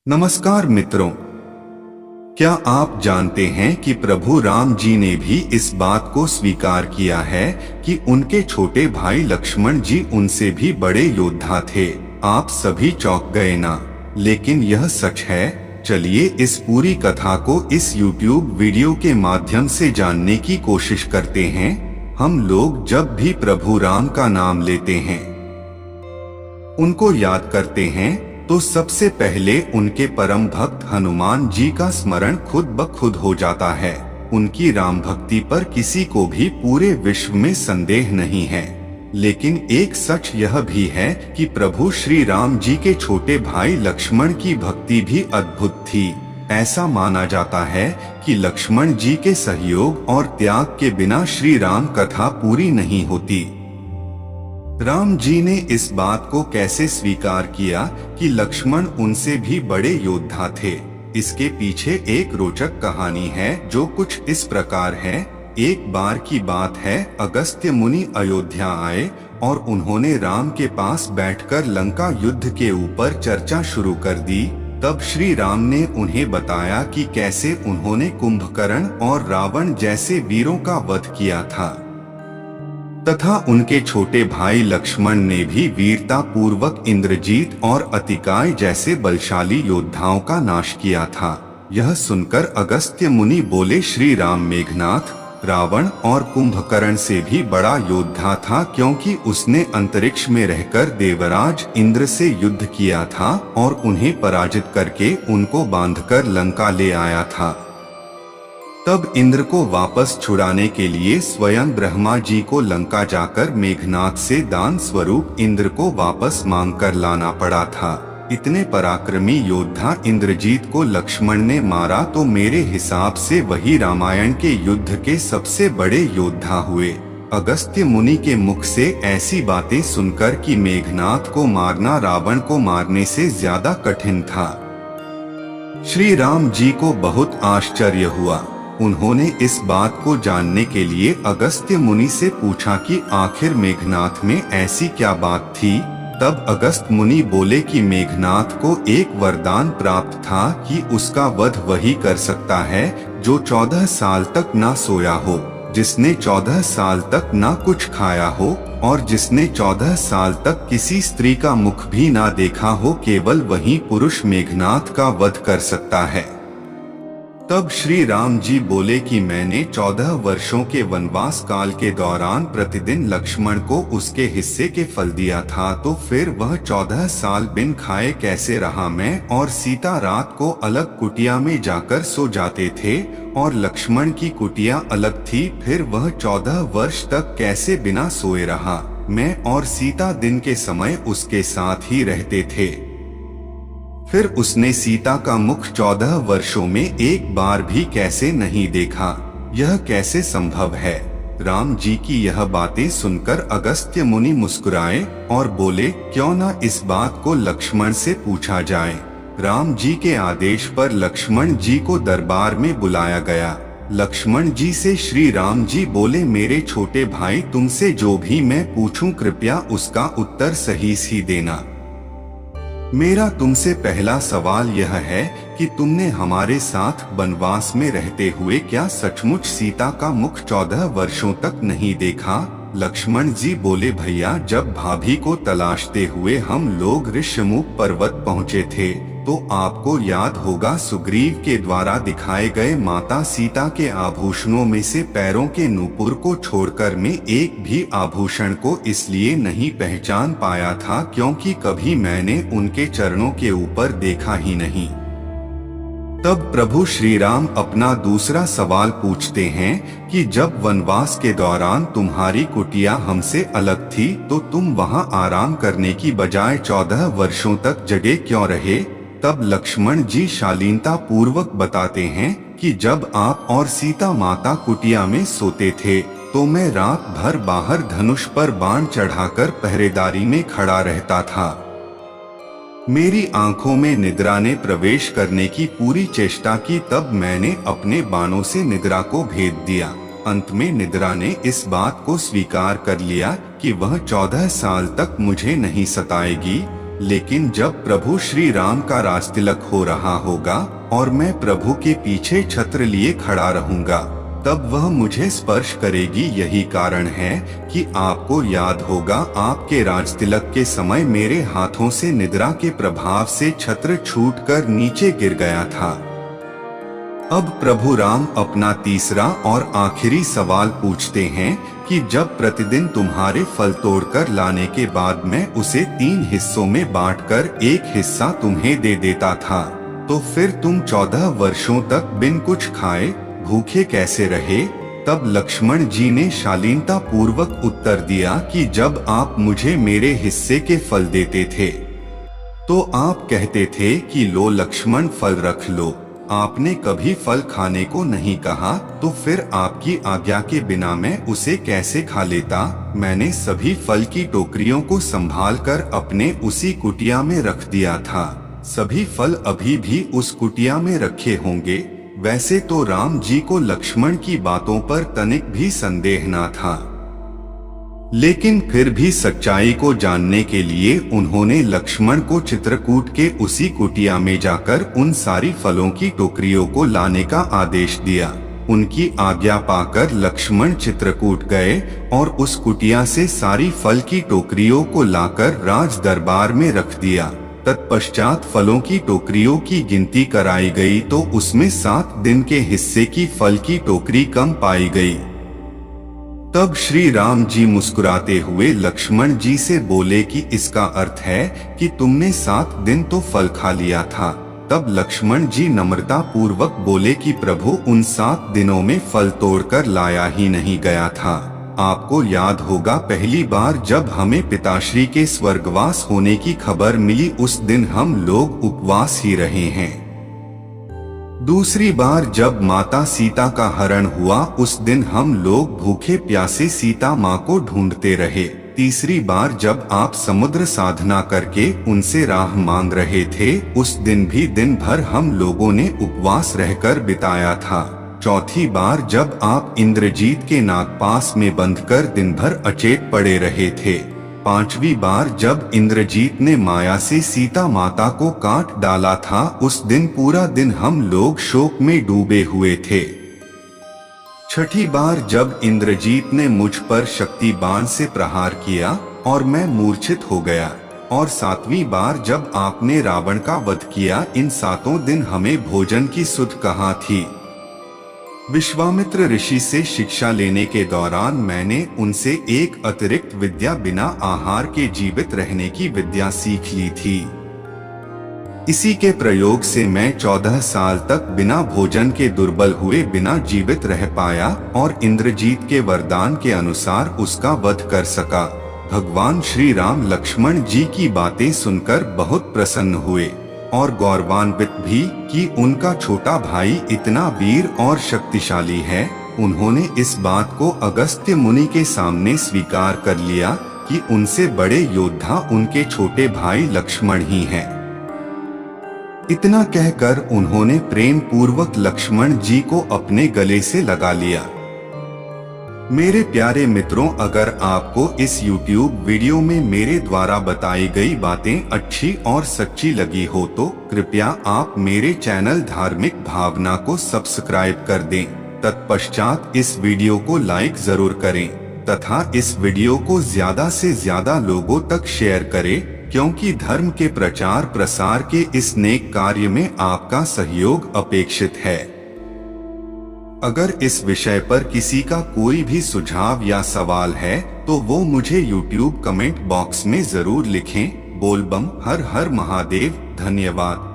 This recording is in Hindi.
नमस्कार मित्रों, क्या आप जानते हैं कि प्रभु राम जी ने भी इस बात को स्वीकार किया है कि उनके छोटे भाई लक्ष्मण जी उनसे भी बड़े योद्धा थे। आप सभी चौंक गए ना? लेकिन यह सच है। चलिए इस पूरी कथा को इस YouTube वीडियो के माध्यम से जानने की कोशिश करते हैं। हम लोग जब भी प्रभु राम का नाम लेते हैं, उनको याद करते हैं, तो सबसे पहले उनके परम भक्त हनुमान जी का स्मरण खुद ब खुद हो जाता है। उनकी राम भक्ति पर किसी को भी पूरे विश्व में संदेह नहीं है। लेकिन एक सच यह भी है कि प्रभु श्री राम जी के छोटे भाई लक्ष्मण की भक्ति भी अद्भुत थी। ऐसा माना जाता है कि लक्ष्मण जी के सहयोग और त्याग के बिना श्री राम कथा पूरी नहीं होती। राम जी ने इस बात को कैसे स्वीकार किया कि लक्ष्मण उनसे भी बड़े योद्धा थे? इसके पीछे एक रोचक कहानी है जो कुछ इस प्रकार है। एक बार की बात है, अगस्त्य मुनि अयोध्या आए और उन्होंने राम के पास बैठकर लंका युद्ध के ऊपर चर्चा शुरू कर दी। तब श्री राम ने उन्हें बताया कि कैसे उन्होंने कुंभकर्ण और रावण जैसे वीरों का वध किया था, तथा उनके छोटे भाई लक्ष्मण ने भी वीरता पूर्वक इंद्रजीत और अतिकाय जैसे बलशाली योद्धाओं का नाश किया था। यह सुनकर अगस्त्य मुनि बोले, श्री राम मेघनाथ रावण और कुंभकर्ण से भी बड़ा योद्धा था, क्योंकि उसने अंतरिक्ष में रहकर देवराज इंद्र से युद्ध किया था और उन्हें पराजित करके उनको बांधकर लंका ले आया था। तब इंद्र को वापस छुड़ाने के लिए स्वयं ब्रह्मा जी को लंका जाकर मेघनाथ से दान स्वरूप इंद्र को वापस मांगकर लाना पड़ा था। इतने पराक्रमी योद्धा इंद्रजीत को लक्ष्मण ने मारा तो मेरे हिसाब से वही रामायण के युद्ध के सबसे बड़े योद्धा हुए। अगस्त्य मुनि के मुख से ऐसी बातें सुनकर कि मेघनाथ को मारना रावण को मारने से ज्यादा कठिन था, श्री राम जी को बहुत आश्चर्य हुआ। उन्होंने इस बात को जानने के लिए अगस्त्य मुनि से पूछा कि आखिर मेघनाथ में ऐसी क्या बात थी। तब अगस्त्य मुनि बोले कि मेघनाथ को एक वरदान प्राप्त था कि उसका वध वही कर सकता है जो 14 साल तक ना सोया हो, जिसने 14 साल तक ना कुछ खाया हो और जिसने 14 साल तक किसी स्त्री का मुख भी ना देखा हो। केवल वही पुरुष मेघनाथ का वध कर सकता है। तब श्री राम जी बोले कि मैंने 14 वर्षों के वनवास काल के दौरान प्रतिदिन लक्ष्मण को उसके हिस्से के फल दिया था, तो फिर वह 14 साल बिन खाए कैसे रहा? मैं और सीता रात को अलग कुटिया में जाकर सो जाते थे और लक्ष्मण की कुटिया अलग थी। फिर वह 14 वर्ष तक कैसे बिना सोए रहा? मैं और सीता दिन के समय उसके साथ ही रहते थे। फिर उसने सीता का मुख 14 वर्षों में एक बार भी कैसे नहीं देखा? यह कैसे संभव है? राम जी की यह बातें सुनकर अगस्त्य मुनि मुस्कुराए और बोले, क्यों न इस बात को लक्ष्मण से पूछा जाए। राम जी के आदेश पर लक्ष्मण जी को दरबार में बुलाया गया। लक्ष्मण जी से श्री राम जी बोले, मेरे छोटे भाई, तुमसे जो भी मैं पूछूं कृपया उसका उत्तर सही सी देना। मेरा तुमसे पहला सवाल यह है कि तुमने हमारे साथ वनवास में रहते हुए क्या सचमुच सीता का मुख 14 वर्षों तक नहीं देखा? लक्ष्मण जी बोले, भैया, जब भाभी को तलाशते हुए हम लोग ऋष्यमुख पर्वत पहुँचे थे तो आपको याद होगा सुग्रीव के द्वारा दिखाए गए माता सीता के आभूषणों में से पैरों के नूपुर को छोड़कर मैं एक भी आभूषण को इसलिए नहीं पहचान पाया था क्योंकि कभी मैंने उनके चरणों के ऊपर देखा ही नहीं। तब प्रभु श्री राम अपना दूसरा सवाल पूछते हैं कि जब वनवास के दौरान तुम्हारी कुटिया हमसे अलग थी तो तुम वहां आराम करने की बजाय 14 वर्षों तक जगे क्यों रहे? तब लक्ष्मण जी शालीनता पूर्वक बताते हैं कि जब आप और सीता माता कुटिया में सोते थे तो मैं रात भर बाहर धनुष पर बाण चढ़ाकर पहरेदारी में खड़ा रहता था। मेरी आंखों में निद्रा ने प्रवेश करने की पूरी चेष्टा की, तब मैंने अपने बाणों से निद्रा को भेद दिया। अंत में निद्रा ने इस बात को स्वीकार कर लिया कि वह 14 साल तक मुझे नहीं सताएगी लेकिन जब प्रभु श्री राम का राजतिलक हो रहा होगा और मैं प्रभु के पीछे छत्र लिए खड़ा रहूंगा, तब वह मुझे स्पर्श करेगी। यही कारण है कि आपको याद होगा, आपके राजतिलक के समय मेरे हाथों से निद्रा के प्रभाव से छत्र छूटकर नीचे गिर गया था। अब प्रभु राम अपना तीसरा और आखिरी सवाल पूछते हैं कि जब प्रतिदिन तुम्हारे फल तोड़कर लाने के बाद मैं उसे 3 हिस्सों में बांटकर एक हिस्सा तुम्हें दे देता था, तो फिर तुम 14 वर्षों तक बिन कुछ खाए भूखे कैसे रहे? तब लक्ष्मण जी ने शालीनता पूर्वक उत्तर दिया कि जब आप मुझे मेरे हिस्से के फल देते थे तो आप कहते थे कि लो लक्ष्मण फल रख लो। आपने कभी फल खाने को नहीं कहा, तो फिर आपकी आज्ञा के बिना मैं उसे कैसे खा लेता? मैंने सभी फल की टोकरियों को संभालकर अपने उसी कुटिया में रख दिया था। सभी फल अभी भी उस कुटिया में रखे होंगे। वैसे तो राम जी को लक्ष्मण की बातों पर तनिक भी संदेह न था, लेकिन फिर भी सच्चाई को जानने के लिए उन्होंने लक्ष्मण को चित्रकूट के उसी कुटिया में जाकर उन सारी फलों की टोकरियों को लाने का आदेश दिया। उनकी आज्ञा पाकर लक्ष्मण चित्रकूट गए और उस कुटिया से सारी फल की टोकरियों को लाकर राज दरबार में रख दिया। तत्पश्चात फलों की टोकरियों की गिनती कराई गई तो उसमें 7 दिन के हिस्से की फल की टोकरी कम पाई गई। तब श्री राम जी मुस्कुराते हुए लक्ष्मण जी से बोले कि इसका अर्थ है कि तुमने 7 दिन तो फल खा लिया था। तब लक्ष्मण जी नम्रता पूर्वक बोले कि प्रभु उन 7 दिनों में फल तोड़कर लाया ही नहीं गया था। आपको याद होगा, पहली बार जब हमें पिताश्री के स्वर्गवास होने की खबर मिली उस दिन हम लोग उपवास ही रहे हैं। दूसरी बार जब माता सीता का हरण हुआ उस दिन हम लोग भूखे प्यासे सीता माँ को ढूंढते रहे। तीसरी बार जब आप समुद्र साधना करके उनसे राह मांग रहे थे उस दिन भी दिन भर हम लोगों ने उपवास रहकर बिताया था। चौथी बार जब आप इंद्रजीत के नागपास में बंधकर दिन भर अचेत पड़े रहे थे। पांचवी बार जब इंद्रजीत ने माया से सीता माता को काट डाला था उस दिन पूरा दिन हम लोग शोक में डूबे हुए थे। छठी बार जब इंद्रजीत ने मुझ पर शक्ति बाण से प्रहार किया और मैं मूर्छित हो गया। और 7वीं बार जब आपने रावण का वध किया। इन 7 दिन हमें भोजन की सुध कहाँ थी। विश्वामित्र ऋषि से शिक्षा लेने के दौरान मैंने उनसे एक अतिरिक्त विद्या बिना आहार के जीवित रहने की विद्या सीख ली थी। इसी के प्रयोग से मैं 14 साल तक बिना भोजन के दुर्बल हुए बिना जीवित रह पाया और इंद्रजीत के वरदान के अनुसार उसका वध कर सका। भगवान श्री राम लक्ष्मण जी की बातें सुनकर बहुत प्रसन्न हुए और गौरवान्वित भी कि उनका छोटा भाई इतना वीर और शक्तिशाली है। उन्होंने इस बात को अगस्त्य मुनि के सामने स्वीकार कर लिया कि उनसे बड़े योद्धा उनके छोटे भाई लक्ष्मण ही हैं। इतना कहकर उन्होंने प्रेम पूर्वक लक्ष्मण जी को अपने गले से लगा लिया। मेरे प्यारे मित्रों, अगर आपको इस YouTube वीडियो में मेरे द्वारा बताई गई बातें अच्छी और सच्ची लगी हो तो कृपया आप मेरे चैनल धार्मिक भावना को सब्सक्राइब कर दें। तत्पश्चात इस वीडियो को लाइक जरूर करें तथा इस वीडियो को ज्यादा से ज्यादा लोगों तक शेयर करें, क्योंकि धर्म के प्रचार प्रसार के इस नेक कार्य में आपका सहयोग अपेक्षित है। अगर इस विषय पर किसी का कोई भी सुझाव या सवाल है तो वो मुझे YouTube कमेंट बॉक्स में जरूर लिखें। बोल बम, हर हर महादेव। धन्यवाद।